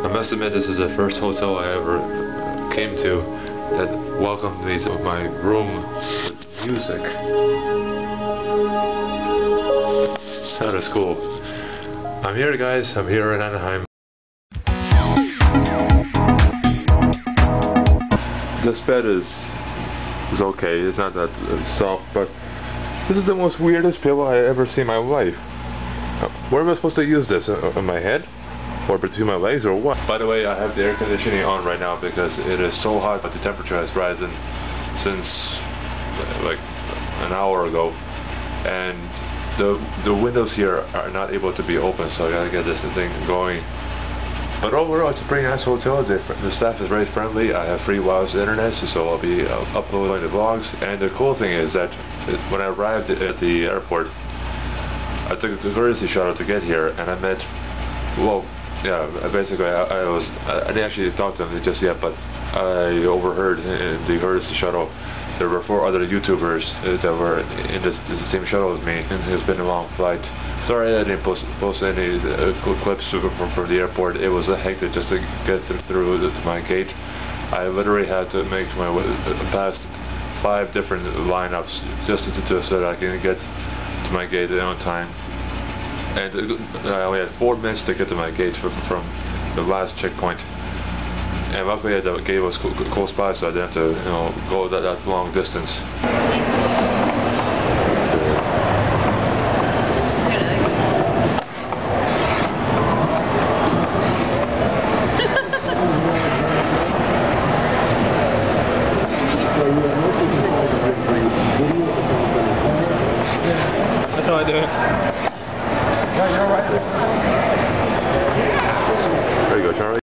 I must admit this is the first hotel I ever came to that welcomed me to my room with music. That is cool. I'm here, guys. I'm here in Anaheim. This bed is okay. It's not that soft, but this is the most weirdest pillow I ever seen in my life. Where am I supposed to use this? On my head? Or between my legs or what? By the way, I have the air conditioning on right now because it is so hot that the temperature has risen since like an hour ago, and the windows here are not able to be open, so I gotta get this thing going. But overall, it's a pretty nice hotel. The staff is very friendly. I have free wireless internet, so I'll be uploading the vlogs. And the cool thing is that when I arrived at the airport, I took the courtesy shuttle to get here, and I met, well, yeah, basically I didn't actually talk to them just yet, but I overheard in the courtesy shuttle there were 4 other YouTubers that were in the same shuttle as me, and it's been a long flight. Sorry I didn't post any clips from the airport. It was hectic just to get through to my gate. I literally had to make my way past 5 different lineups just so that I can get to my gate on time. And I only had 4 minutes to get to my gate from the last checkpoint. And luckily the gate was close by, so I didn't have to, go that long distance. That's how I do it. Yeah, you're alright. There you go, Charlie.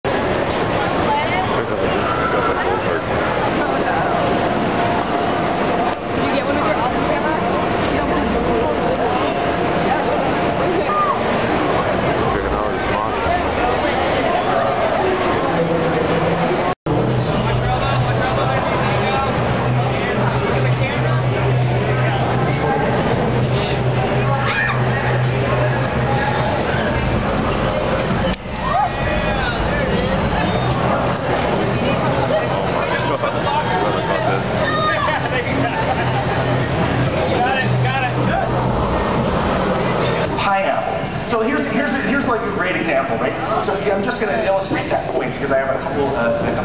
So here's like a great example, right? So I'm just going to illustrate that point because I have a couple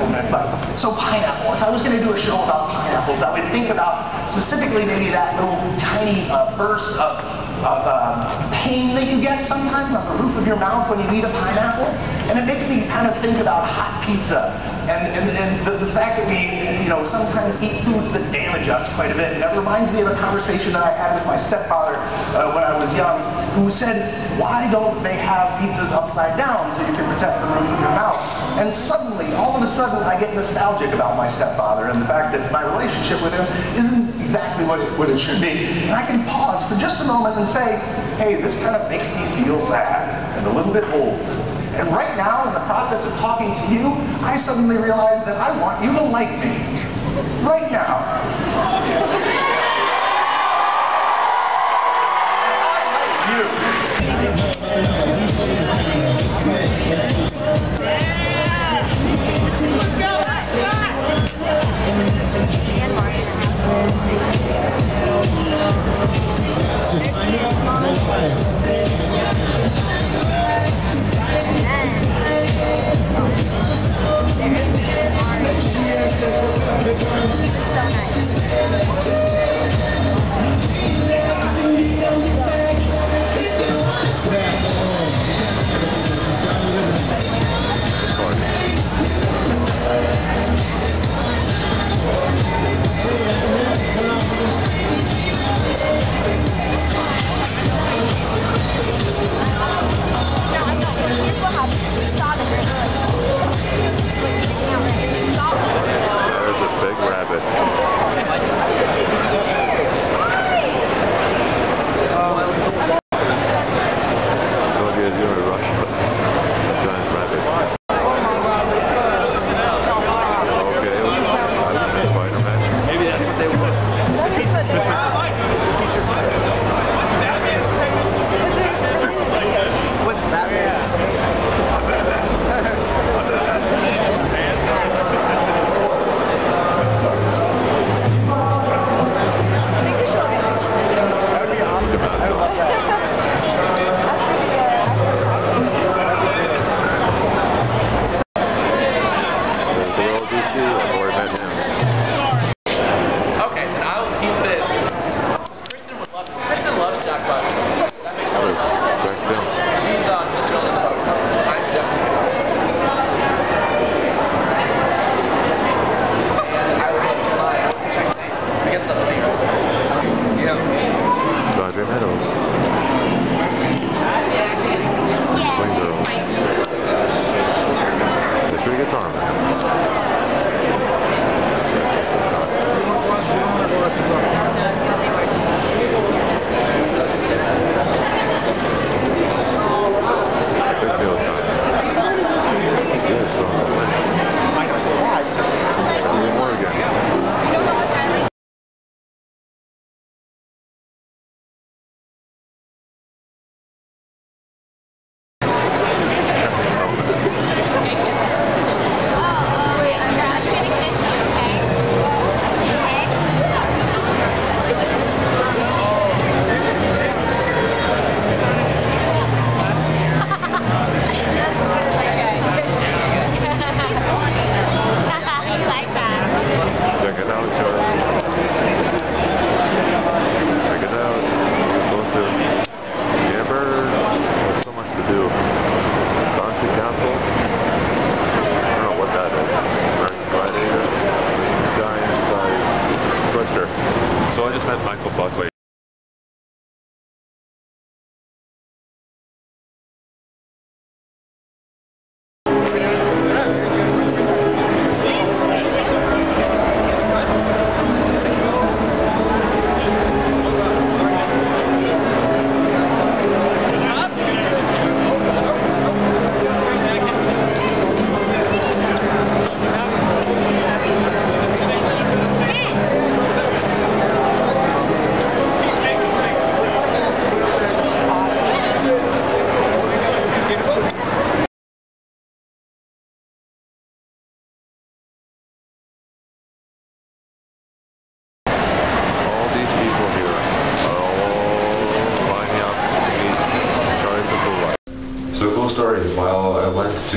minutes left. So pineapple. If I was going to do a show about pineapples, I would think about specifically maybe that little tiny burst of pain that you get sometimes on the roof of your mouth when you eat a pineapple, and it makes me kind of think about hot pizza and the fact that we sometimes eat foods that damage us quite a bit. And that reminds me of a conversation that I had with my stepfather when I was young, who said, why don't they have pizzas upside down so you can protect the roof of your mouth? And suddenly, all of a sudden, I get nostalgic about my stepfather and the fact that my relationship with him isn't exactly what it should be. And I can pause for just a moment and say, hey, this kind of makes me feel sad and a little bit old. And right now, in the process of talking to you, I suddenly realize that I want you to like me. Right now. So nice.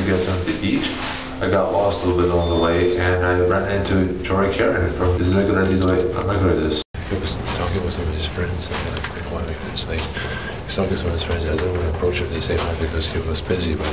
get something to eat. I got lost a little bit along the way, and I ran into Jory Karen from Is It a Good Idea the way I'm good at this? He was talking with some of his friends, and I didn't want to make this late. He's talking to some of his friends, and I didn't want to approach him at the same time because he was busy, but...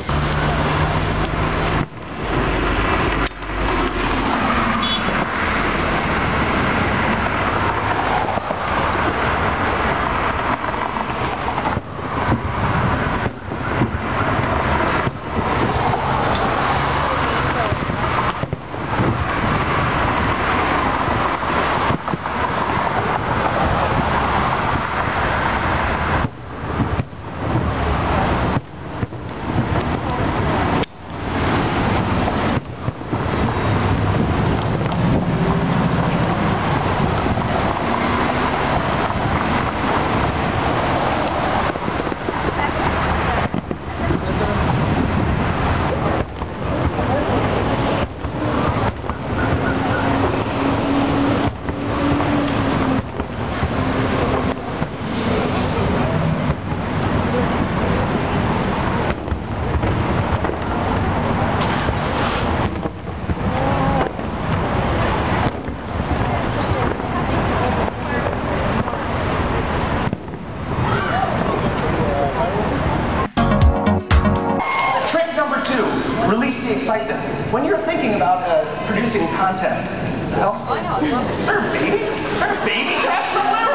Release the excitement. When you're thinking about producing content, you know, is there a baby trap somewhere?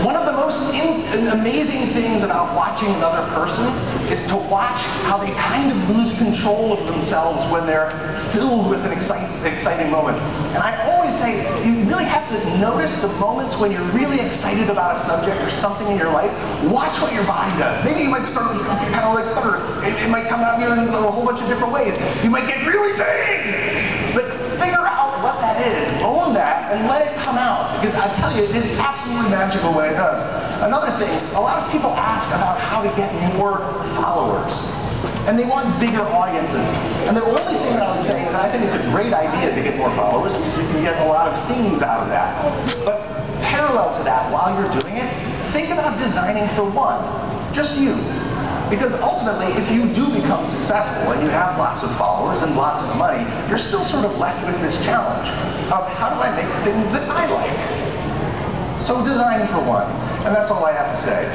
One of the most amazing things about watching another person is to watch how they kind of lose control of themselves when they're filled with an exciting moment. And I always say, you really have to notice the moments when you're really excited about a subject or something in your life. Watch what your body does. Maybe you might start kind of like stutter. It might come out in a whole bunch of different ways. You might get really big. But figure out what that is. Own that and let it come out. Because I tell you, it is absolutely magical when it does. Another thing, a lot of people ask about how to get more followers. And they want bigger audiences. And the only thing that I would say is I think it's a great idea to get more followers because you can get a lot of things out of that. But parallel to that, while you're doing it, think about designing for one. Just you. Because ultimately, if you do become successful and you have lots of followers and lots of money, you're still sort of left with this challenge of how do I make things that I like? So design for one. And that's all I have to say.